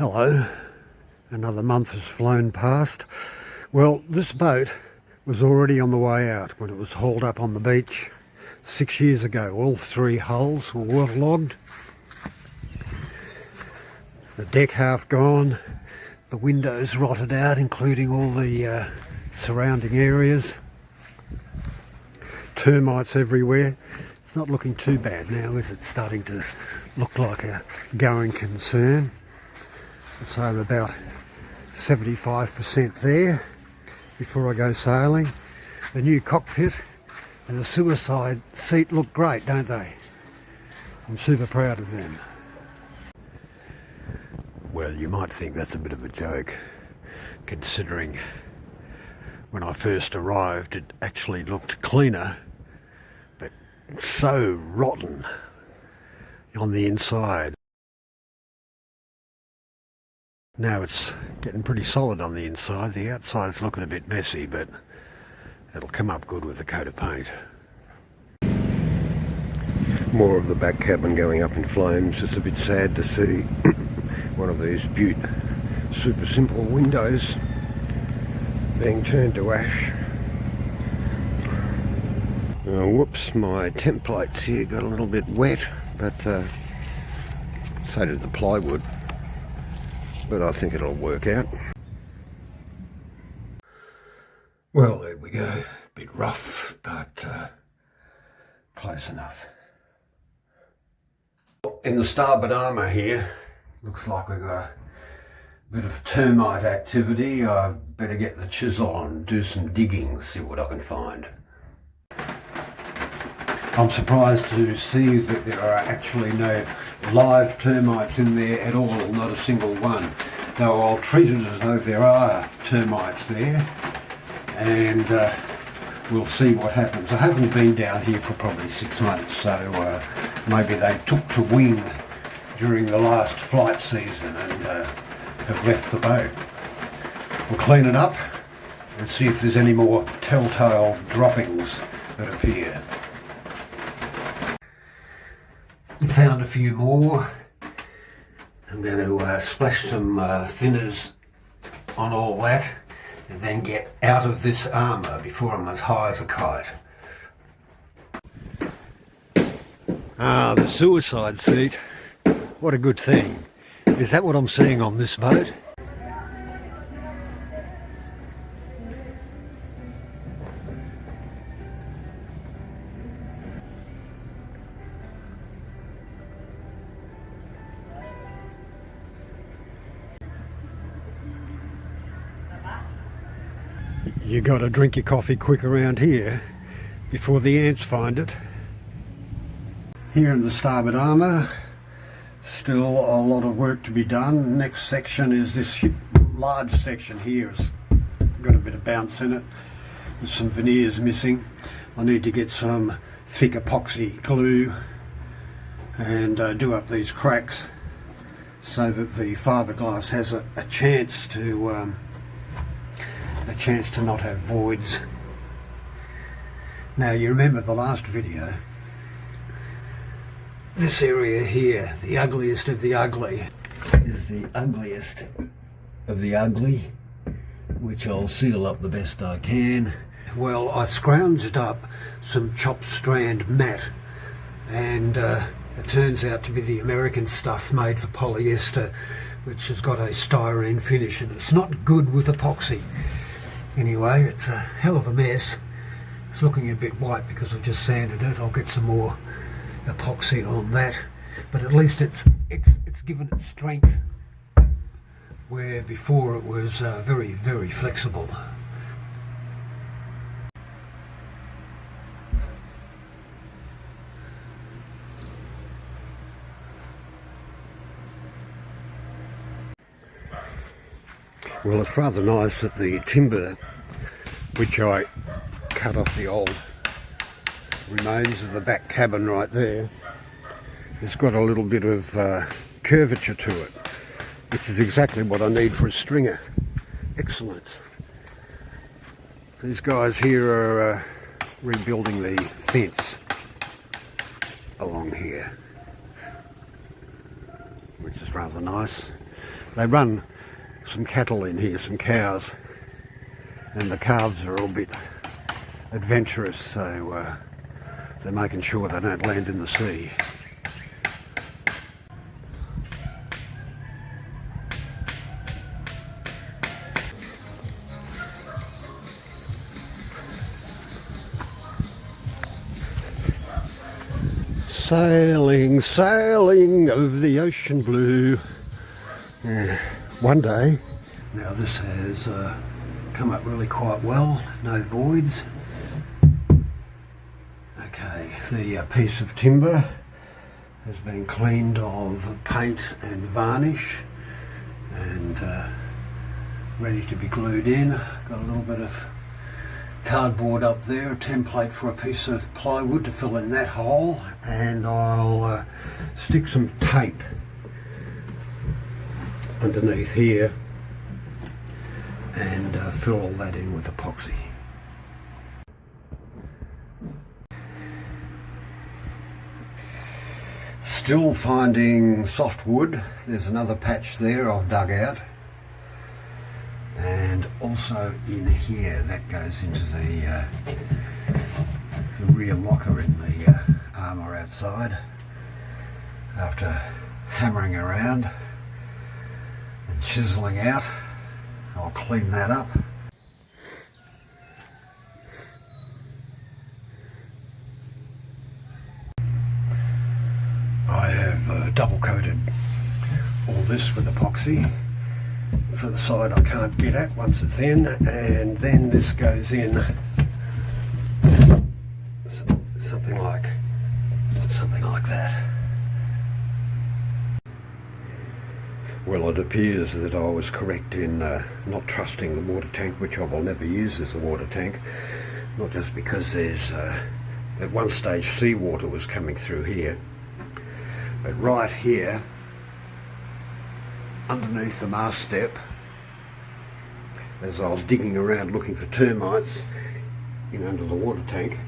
Hello, another month has flown past. Well, this boat was already on the way out when it was hauled up on the beach 6 years ago. All three hulls were waterlogged. The deck half gone, the windows rotted out, including all the surrounding areas. Termites everywhere. It's not looking too bad now, is it? Starting to look like a going concern. So I'm about 75% there before I go sailing. The new cockpit and the suicide seat look great, don't they? I'm super proud of them. Well, you might think that's a bit of a joke, considering when I first arrived it actually looked cleaner, but so rotten on the inside. Now it's getting pretty solid on the inside. The outside's looking a bit messy, but it'll come up good with a coat of paint. More of the back cabin going up in flames. It's a bit sad to see one of these Butte super simple windows being turned to ash. Whoops, my temp plates here got a little bit wet, but so did the plywood. But I think it'll work out. Well, there we go. A bit rough, but close enough. In the starboard armour here, looks like we've got a bit of termite activity. I better get the chisel and do some digging, see what I can find. I'm surprised to see that there are actually no live termites in there at all, not a single one. Though I'll treat it as though there are termites there, and we'll see what happens. I haven't been down here for probably 6 months, so maybe they took to wing during the last flight season and have left the boat. We'll clean it up and see if there's any more telltale droppings that appear. Found a few more. I'm going to splash some thinners on all that and then get out of this armour before I'm as high as a kite. Ah, the suicide seat. What a good thing. Is that what I'm seeing on this boat? You got to drink your coffee quick around here before the ants find it. Here in the starboard armour, still a lot of work to be done. Next section is this large section here. It's got a bit of bounce in it. There's some veneers missing. I need to get some thick epoxy glue and do up these cracks so that the fiberglass has a chance to not have voids. Now, you remember the last video, this area here, the ugliest of the ugly, is the ugliest of the ugly, which I'll seal up the best I can. Well, I scrounged up some chopped strand mat, and it turns out to be the American stuff made for polyester, which has got a styrene finish, and it's not good with epoxy. Anyway, it's a hell of a mess. It's looking a bit white because I've just sanded it. I'll get some more epoxy on that, but at least it's given it strength where before it was very, very flexible. Well, it's rather nice that the timber, which I cut off the old remains of the back cabin right there, has got a little bit of curvature to it, which is exactly what I need for a stringer. Excellent. These guys here are rebuilding the fence along here, which is rather nice. They run some cattle in here, some cows, and the calves are a little bit adventurous, so they're making sure they don't land in the sea. Sailing, sailing over the ocean blue. Yeah, one day. Now this has come up really quite well, no voids. Okay, the piece of timber has been cleaned of paint and varnish and ready to be glued in. Got a little bit of cardboard up there, a template for a piece of plywood to fill in that hole, and I'll stick some tape underneath here and fill all that in with epoxy. Still finding softwood. There's another patch there I've dug out. And also in here, that goes into the rear locker in the armour outside. After hammering around and chiseling out, I'll clean that up. I have double coated all this with epoxy for the side I can't get at once it's in, and then this goes in something like that. Well, it appears that I was correct in not trusting the water tank, which I will never use as a water tank, not just because there's at one stage seawater was coming through here, but right here underneath the mast step, as I was digging around looking for termites in under the water tank,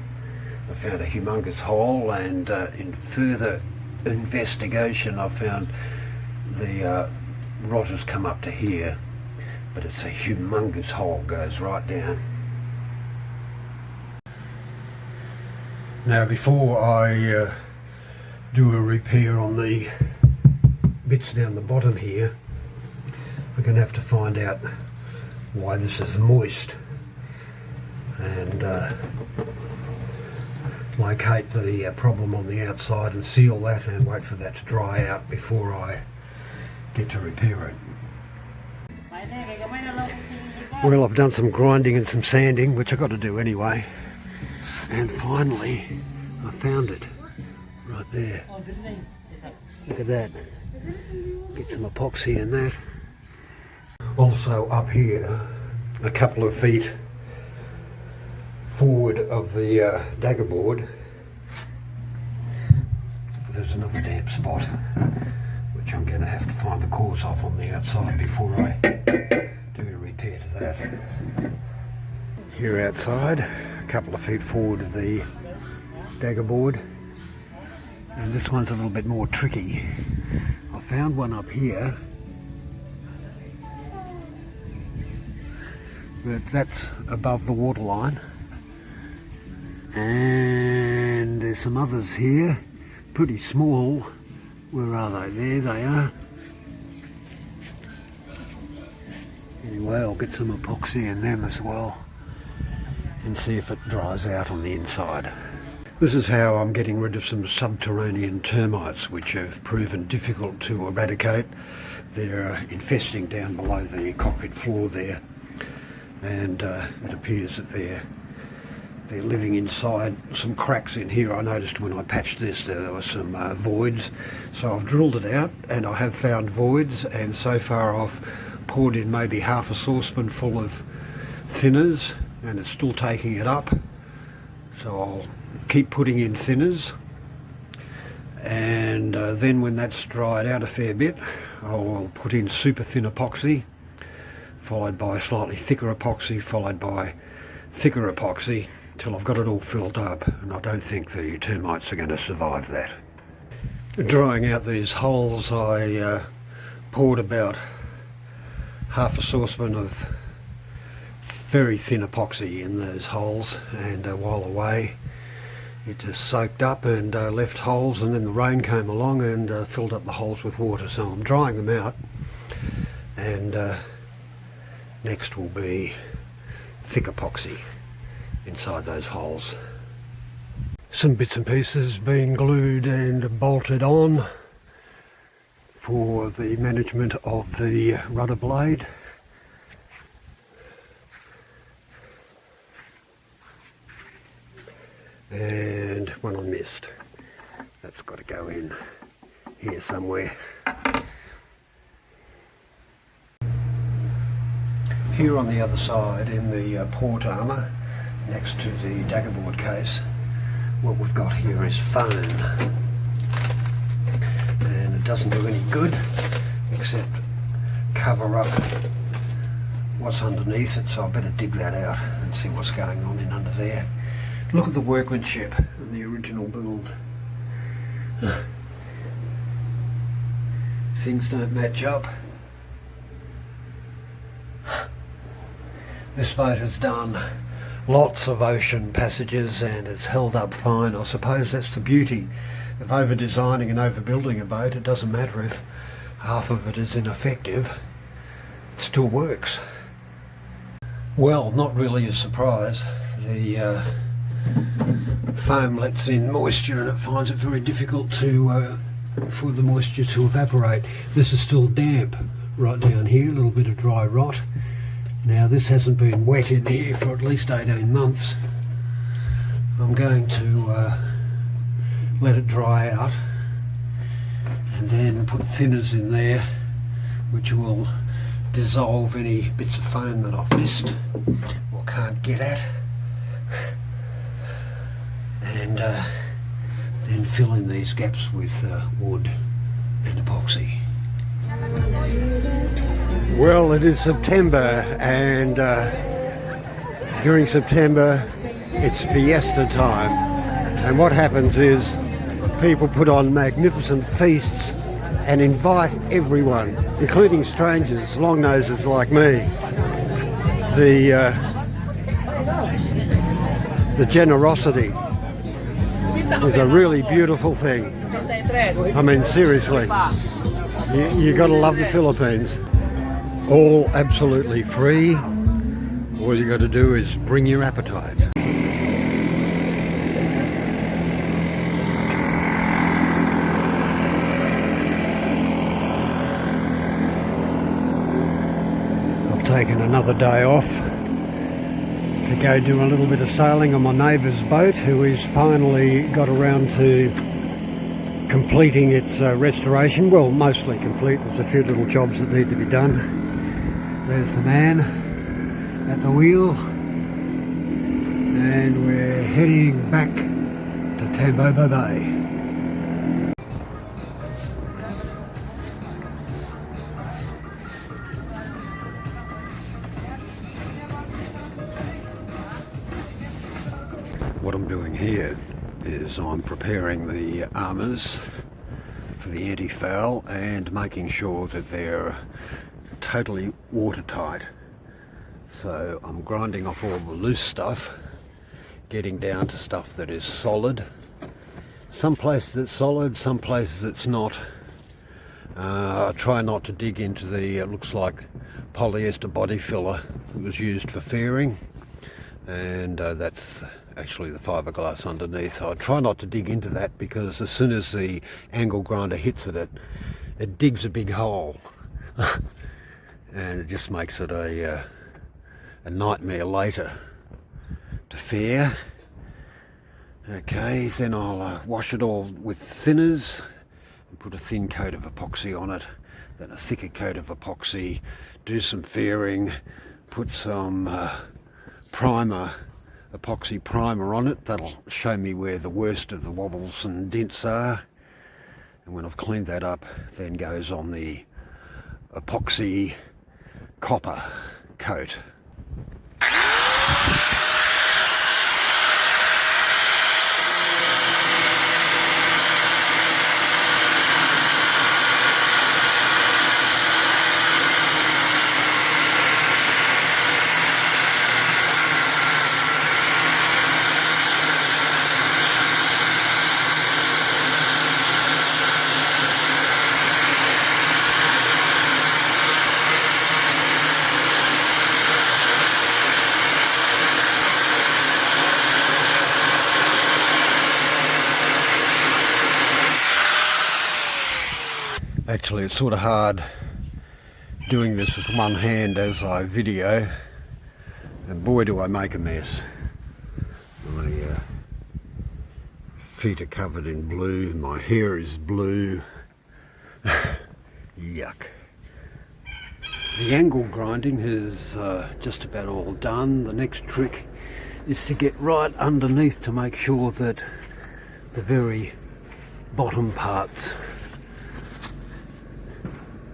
I found a humongous hole, and in further investigation I found the rot has come up to here, but it's a humongous hole, goes right down. Now before I do a repair on the bits down the bottom here, I'm going to have to find out why this is moist and locate the problem on the outside and seal that and wait for that to dry out before I get to repair it. Well, I've done some grinding and some sanding, which I've got to do anyway, and finally I found it right there. Look at that. Get some epoxy in that. Also up here, a couple of feet forward of the dagger board, there's another damp spot, which I'm going to have to find the cause of on the outside before I do a repair to that. Here outside, a couple of feet forward of the dagger board, and this one's a little bit more tricky. I found one up here, but that's above the waterline, and there's some others here, pretty small. Where are they? There they are. Anyway, I'll get some epoxy in them as well and see if it dries out on the inside. This is how I'm getting rid of some subterranean termites, which have proven difficult to eradicate. They're infesting down below the cockpit floor there, and it appears that they're living inside some cracks in here. I noticed when I patched this there were some voids, so I've drilled it out and I have found voids, and so far I've poured in maybe half a saucepan full of thinners and it's still taking it up, so I'll keep putting in thinners, and then when that's dried out a fair bit I'll put in super thin epoxy, followed by slightly thicker epoxy, followed by thicker epoxy, till I've got it all filled up, and I don't think the termites are going to survive that. Drying out these holes, I poured about half a saucepan of very thin epoxy in those holes, and while away it just soaked up and left holes, and then the rain came along and filled up the holes with water. So I'm drying them out, and next will be thick epoxy inside those holes. Some bits and pieces being glued and bolted on for the management of the rudder blade. And one I missed. That's got to go in here somewhere. Here on the other side, in the port armour, next to the daggerboard case, what we've got here is foam. And it doesn't do any good except cover up what's underneath it, so I better dig that out and see what's going on in under there. Look at the workmanship of the original build. Things don't match up. This boat has done lots of ocean passages and it's held up fine. I suppose that's the beauty of over-designing and overbuilding a boat. It doesn't matter if half of it is ineffective, it still works. Well, not really a surprise. The foam lets in moisture and it finds it very difficult to for the moisture to evaporate. This is still damp right down here, a little bit of dry rot. Now this hasn't been wet in here for at least 18 months. I'm going to let it dry out and then put thinners in there which will dissolve any bits of foam that I've missed or can't get at, and then fill in these gaps with wood and epoxy. Well, it is September, and during September it's fiesta time, and what happens is people put on magnificent feasts and invite everyone, including strangers, long noses like me. The generosity is a really beautiful thing. I mean, seriously, you got to love the Philippines. All absolutely free. All you got to do is bring your appetite. I've taken another day off to go do a little bit of sailing on my neighbour's boat, who has finally got around to completing its restoration. Well, mostly complete. There's a few little jobs that need to be done. There's the man at the wheel, and we're heading back to Tambobo Bay. What I'm doing here is I'm preparing the armours for the anti-foul and making sure that they're totally watertight. So I'm grinding off all the loose stuff, getting down to stuff that is solid. Some places it's solid, some places it's not. I try not to dig into the, it looks like polyester body filler that was used for fairing, and that's actually the fiberglass underneath. I try not to dig into that because as soon as the angle grinder hits it, it digs a big hole. And it just makes it a nightmare later to fair. Okay, then I'll wash it all with thinners and put a thin coat of epoxy on it, then a thicker coat of epoxy, do some fairing, put some epoxy primer on it. That'll show me where the worst of the wobbles and dents are, and when I've cleaned that up, then goes on the epoxy copper coat. Actually, it's sort of hard doing this with one hand as I video, and boy do I make a mess. My feet are covered in blue, my hair is blue. Yuck. The angle grinding is just about all done. The next trick is to get right underneath to make sure that the very bottom parts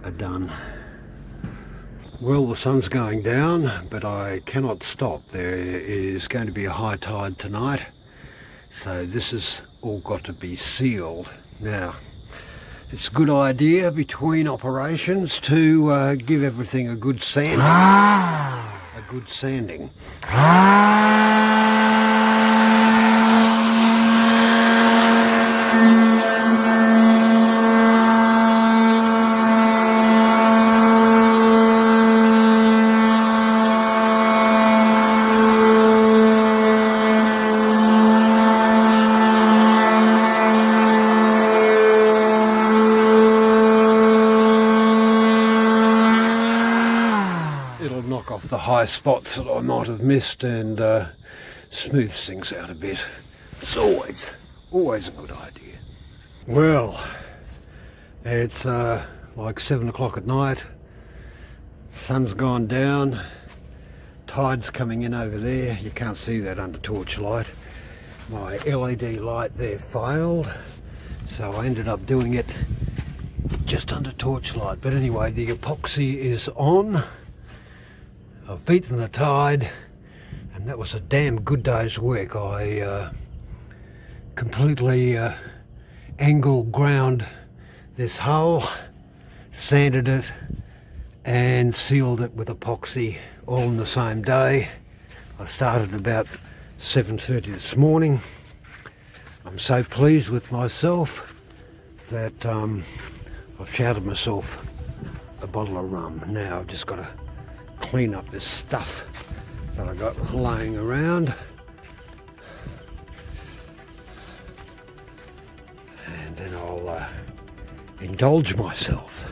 are done. Well, the sun's going down, but I cannot stop. There is going to be a high tide tonight, so this has all got to be sealed. Now, it's a good idea between operations to give everything a good sanding. A good sanding. It'll knock off the high spots that I might have missed and smooths things out a bit. It's always a good idea. Well, it's like 7 o'clock at night. Sun's gone down. Tide's coming in over there. You can't see that under torchlight. My LED light there failed, so I ended up doing it just under torchlight. But anyway, the epoxy is on. I've beaten the tide, and that was a damn good day's work. I completely angle ground this hull, sanded it and sealed it with epoxy all in the same day. I started about 7:30 this morning. I'm so pleased with myself that I've shouted myself a bottle of rum. Now I've just got to clean up this stuff that I got laying around, and then I'll indulge myself.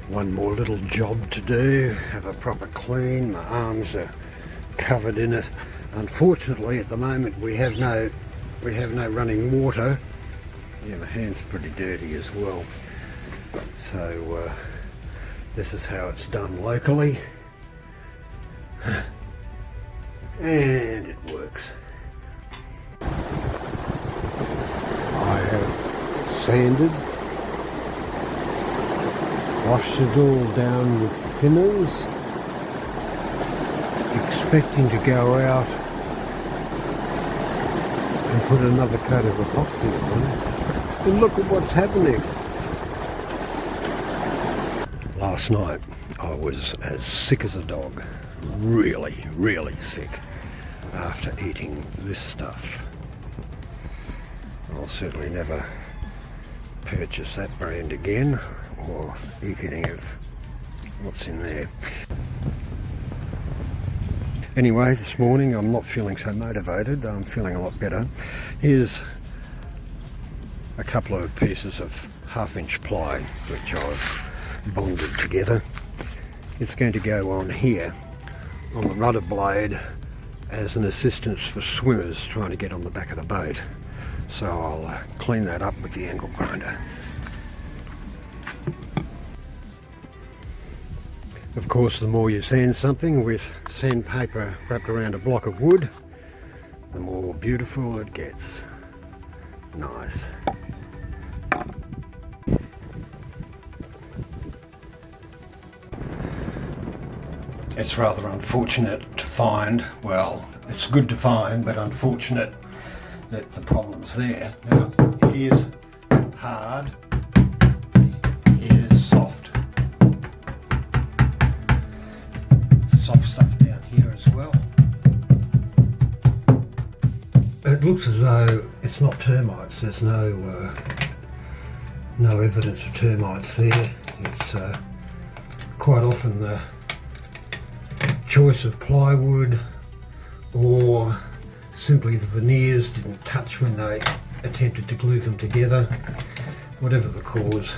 One more little job to do, have a proper clean. My arms are covered in it. Unfortunately at the moment we have no running water. Yeah, my hand's pretty dirty as well, so this is how it's done locally, and it works. I have sanded, washed it all down with thinners, expecting to go out and put another coat of epoxy on, and look at what's happening. Last night I was as sick as a dog, really sick, after eating this stuff. I'll certainly never purchase that brand again or eat any of what's in there. Anyway, this morning I'm not feeling so motivated. I'm feeling a lot better. Here's a couple of pieces of 1/2-inch ply which I've bonded together. It's going to go on here on the rudder blade as an assistance for swimmers trying to get on the back of the boat. So I'll clean that up with the angle grinder. Of course, the more you sand something with sandpaper wrapped around a block of wood, the more beautiful it gets. Nice. It's rather unfortunate to find, well, it's good to find, but unfortunate that the problem's there. Now, here's hard, here's soft. Soft stuff down here as well. It looks as though it's not termites. There's no evidence of termites there. It's quite often the choice of plywood, or simply the veneers didn't touch when they attempted to glue them together. whatever the cause.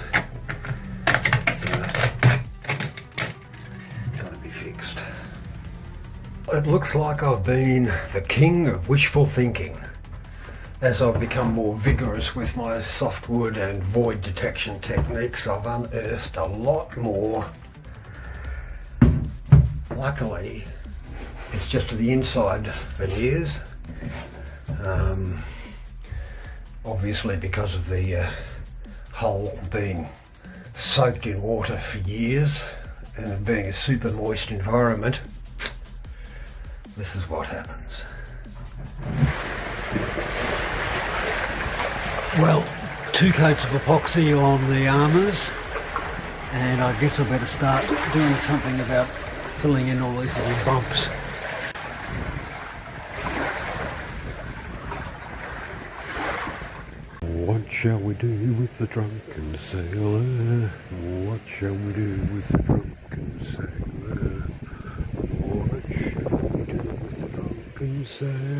Trying to be fixed. It looks like I've been the king of wishful thinking. As I've become more vigorous with my softwood and void detection techniques, I've unearthed a lot more. Luckily, it's just to the inside veneers. Obviously because of the hole being soaked in water for years and it being a super moist environment, this is what happens. Well, 2 coats of epoxy on the armours, and I guess I better start doing something about filling in all these little bumps. What shall we do with the drunken sailor? What shall we do with the drunken sailor? What shall we do with the drunken sailor?